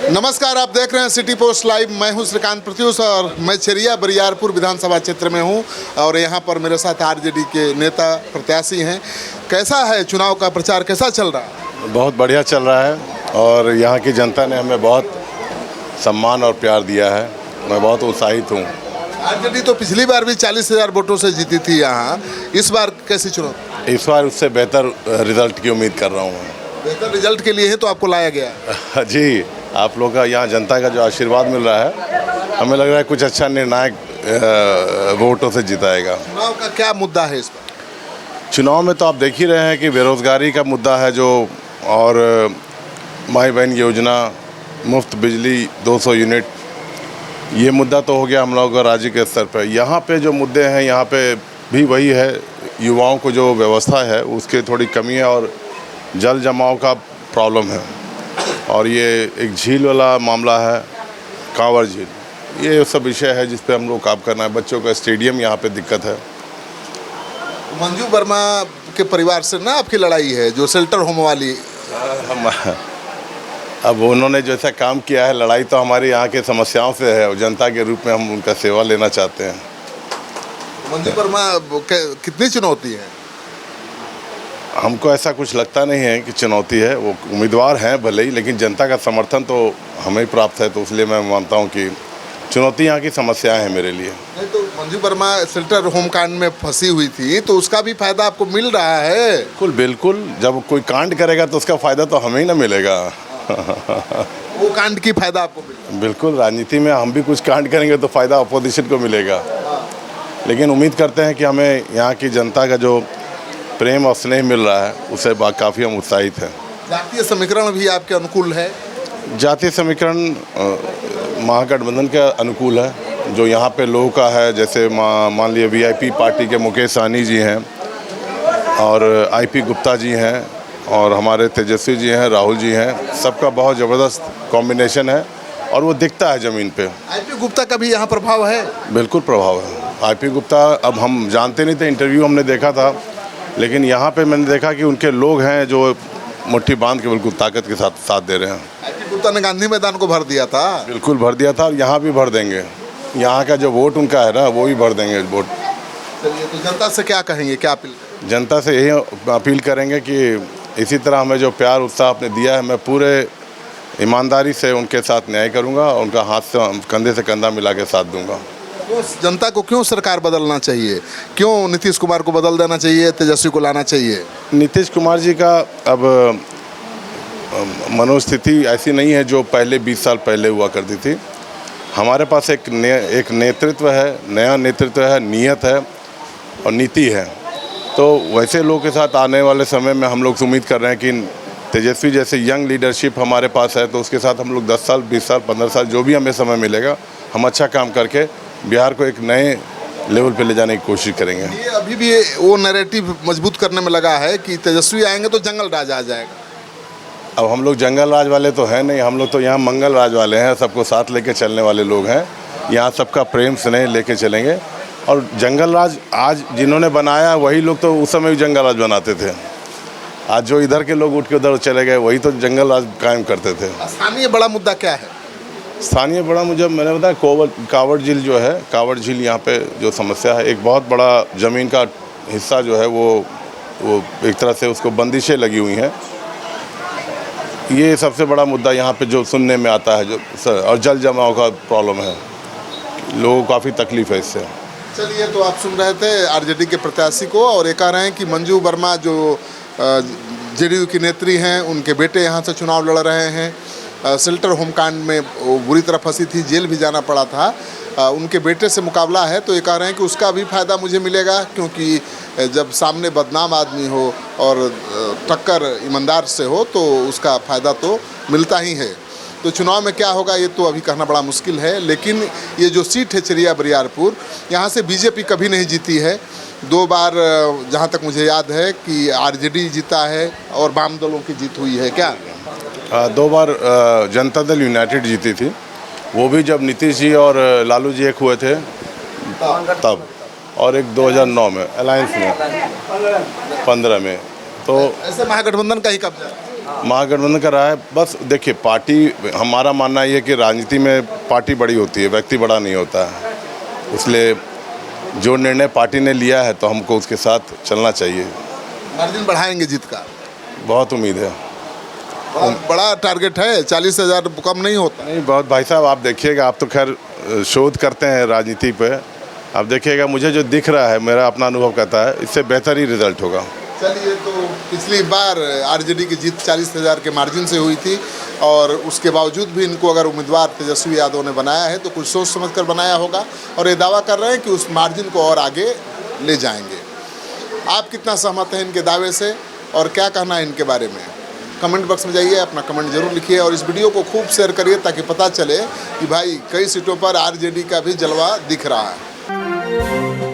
नमस्कार, आप देख रहे हैं सिटी पोस्ट लाइव। मैं हूं श्रीकांत प्रत्युष और मैं चेरिया बरियारपुर विधानसभा क्षेत्र में हूं और यहां पर मेरे साथ आरजेडी के नेता प्रत्याशी हैं। कैसा है चुनाव का प्रचार, कैसा चल रहा है? बहुत बढ़िया चल रहा है और यहाँ की जनता ने हमें बहुत सम्मान और प्यार दिया है। मैं बहुत उत्साहित हूँ। आरजेडी तो पिछली बार भी 40,000 वोटों से जीती थी यहाँ, इस बार कैसी चुनाव? इस बार उससे बेहतर रिजल्ट की उम्मीद कर रहा हूँ मैं। बेहतर रिजल्ट के लिए ही तो आपको लाया गया है। जी, आप लोग का यहाँ जनता का जो आशीर्वाद मिल रहा है, हमें लग रहा है कुछ अच्छा निर्णायक वोटों से जिताएगा। चुनाव का क्या मुद्दा है इस बार? चुनाव में तो आप देख ही रहे हैं कि बेरोज़गारी का मुद्दा है जो, और माई बहन योजना, मुफ्त बिजली 200 यूनिट, ये मुद्दा तो हो गया हम लोगों का राज्य के स्तर पर। यहाँ पे जो मुद्दे हैं, यहाँ पे भी वही है, युवाओं को जो व्यवस्था है उसकी थोड़ी कमी है और जल जमाव का प्रॉब्लम है। और ये एक झील वाला मामला है, कांवर झील, ये सब विषय है जिस पे हम लोग काम करना है। बच्चों का स्टेडियम यहाँ पे दिक्कत है। मंजू वर्मा के परिवार से ना आपकी लड़ाई है, जो शेल्टर होम वाली। अब उन्होंने जैसा काम किया है, लड़ाई तो हमारी यहाँ के समस्याओं से है और जनता के रूप में हम उनका सेवा लेना चाहते हैं। मंजू वर्मा कितनी चुनौती है? हमको ऐसा कुछ लगता नहीं है कि चुनौती है। वो उम्मीदवार हैं भले ही, लेकिन जनता का समर्थन तो हमें ही प्राप्त है, तो इसलिए मैं मानता हूँ कि चुनौती यहाँ की समस्याएं हैं मेरे लिए। नहीं तो मंजू वर्मा शेल्टर होम कांड में फंसी हुई थी, तो उसका भी फायदा आपको मिल रहा है। बिल्कुल बिल्कुल, जब कोई कांड करेगा तो उसका फ़ायदा तो हमें ही ना मिलेगा। वो कांड की फायदा आपको मिलेगा। बिल्कुल, राजनीति में हम भी कुछ कांड करेंगे तो फ़ायदा अपोजिशन को मिलेगा। लेकिन उम्मीद करते हैं कि हमें यहाँ की जनता का जो प्रेम और स्नेह मिल रहा है उससे काफ़ी हम उत्साहित हैं। जातीय समीकरण भी आपके अनुकूल है? जातीय समीकरण महागठबंधन के अनुकूल है, जो यहाँ पे लोगों का है। जैसे मान लिया वीआईपी पार्टी के मुकेश सहनी जी हैं और आईपी गुप्ता जी हैं और हमारे तेजस्वी जी हैं, राहुल जी हैं। सबका बहुत ज़बरदस्त कॉम्बिनेशन है और वो दिखता है ज़मीन पे। आईपी गुप्ता का भी यहाँ प्रभाव है? बिल्कुल प्रभाव है। आईपी गुप्ता, अब हम जानते नहीं थे, इंटरव्यू हमने देखा था, लेकिन यहाँ पे मैंने देखा कि उनके लोग हैं जो मुट्ठी बांध के बिल्कुल ताकत के साथ दे रहे हैं। आईपी गुप्ता ने गांधी मैदान को भर दिया था। बिल्कुल भर दिया था और यहाँ भी भर देंगे। यहाँ का जो वोट उनका है ना, वो भी भर देंगे वोट। चलिए, तो जनता से क्या कहेंगे, क्या अपील? जनता से यही अपील करेंगे कि इसी तरह हमें जो प्यार उत्साह आपने दिया है, मैं पूरे ईमानदारी से उनके साथ न्याय करूँगा और उनका हाथ से कंधे से कंधा मिला के साथ दूँगा। तो जनता को क्यों सरकार बदलना चाहिए? क्यों नीतीश कुमार को बदल देना चाहिए, तेजस्वी को लाना चाहिए? नीतीश कुमार जी का अब मनोस्थिति ऐसी नहीं है जो पहले 20 साल पहले हुआ करती थी। हमारे पास एक नेतृत्व है, नया नेतृत्व है, नीयत है और नीति है। तो वैसे लोगों के साथ आने वाले समय में हम लोग उम्मीद कर रहे हैं कि तेजस्वी जैसे यंग लीडरशिप हमारे पास है, तो उसके साथ हम लोग 10 साल, 20 साल, 15 साल, जो भी हमें समय मिलेगा, हम अच्छा काम करके बिहार को एक नए लेवल पे ले जाने की कोशिश करेंगे। ये अभी भी वो नैरेटिव मजबूत करने में लगा है कि तेजस्वी आएंगे तो जंगल राज आ जाएगा। अब हम लोग जंगल राज वाले तो हैं नहीं, हम लोग तो यहाँ मंगल राज वाले हैं। सबको साथ लेके चलने वाले लोग हैं। यहाँ सबका प्रेम स्नेह लेके चलेंगे। और जंगल राज आज जिन्होंने बनाया, वही लोग तो उस समय भी जंगल राज बनाते थे। आज जो इधर के लोग उठ के उधर चले गए, वही तो जंगल राज कायम करते थे। स्थानीय बड़ा मुद्दा क्या है? स्थानीय बड़ा, मुझे मैंने बताया, कांवर झील जो है, कांवर झील यहाँ पे जो समस्या है, एक बहुत बड़ा ज़मीन का हिस्सा जो है वो एक तरह से उसको बंदिशें लगी हुई हैं। ये सबसे बड़ा मुद्दा यहाँ पे जो सुनने में आता है, जो और जल जमाव का प्रॉब्लम है, लोगों को काफ़ी तकलीफ है इससे। चलिए, तो आप सुन रहे थे आरजेडी के प्रत्याशी को, और ये कह रहे हैं कि मंजू वर्मा जो जेडीयू की नेत्री हैं, उनके बेटे यहाँ से चुनाव लड़ रहे हैं। शेल्टर होम कांड में वो बुरी तरह फंसी थी, जेल भी जाना पड़ा था। उनके बेटे से मुकाबला है, तो ये कह रहे हैं कि उसका भी फ़ायदा मुझे मिलेगा, क्योंकि जब सामने बदनाम आदमी हो और टक्कर ईमानदार से हो तो उसका फ़ायदा तो मिलता ही है। तो चुनाव में क्या होगा ये तो अभी कहना बड़ा मुश्किल है, लेकिन ये जो सीट है चेरिया बरियारपुर, यहाँ से बीजेपी कभी नहीं जीती है। 2 बार जहाँ तक मुझे याद है कि आरजेडी जीता है और वाम दलों की जीत हुई है। क्या 2 बार जनता दल यूनाइटेड जीती थी, वो भी जब नीतीश जी और लालू जी एक हुए थे तब, और एक 2009 में अलायंस में 15 में। तो ऐसे महागठबंधन का ही कब्जा है। महागठबंधन का रहा है। बस देखिए, पार्टी, हमारा मानना ये है कि राजनीति में पार्टी बड़ी होती है, व्यक्ति बड़ा नहीं होता है। इसलिए जो निर्णय पार्टी ने लिया है तो हमको उसके साथ चलना चाहिए। मार्जिन बढ़ाएंगे जीत का? बहुत उम्मीद है। बड़ा टारगेट है, 40,000 कम नहीं होता। नहीं, बहुत भाई साहब, आप देखिएगा, आप तो खैर शोध करते हैं राजनीति पे, आप देखिएगा, मुझे जो दिख रहा है, मेरा अपना अनुभव कहता है, इससे बेहतर ही रिजल्ट होगा। चलिए, तो पिछली बार आरजेडी की जीत 40,000 के मार्जिन से हुई थी और उसके बावजूद भी इनको अगर उम्मीदवार तेजस्वी यादव ने बनाया है तो कुछ सोच समझ कर बनाया होगा और ये दावा कर रहे हैं कि उस मार्जिन को और आगे ले जाएंगे। आप कितना सहमत हैं इनके दावे से और क्या कहना है इनके बारे में? कमेंट बॉक्स में जाइए, अपना कमेंट जरूर लिखिए और इस वीडियो को खूब शेयर करिए ताकि पता चले कि भाई कई सीटों पर आरजेडी का भी जलवा दिख रहा है।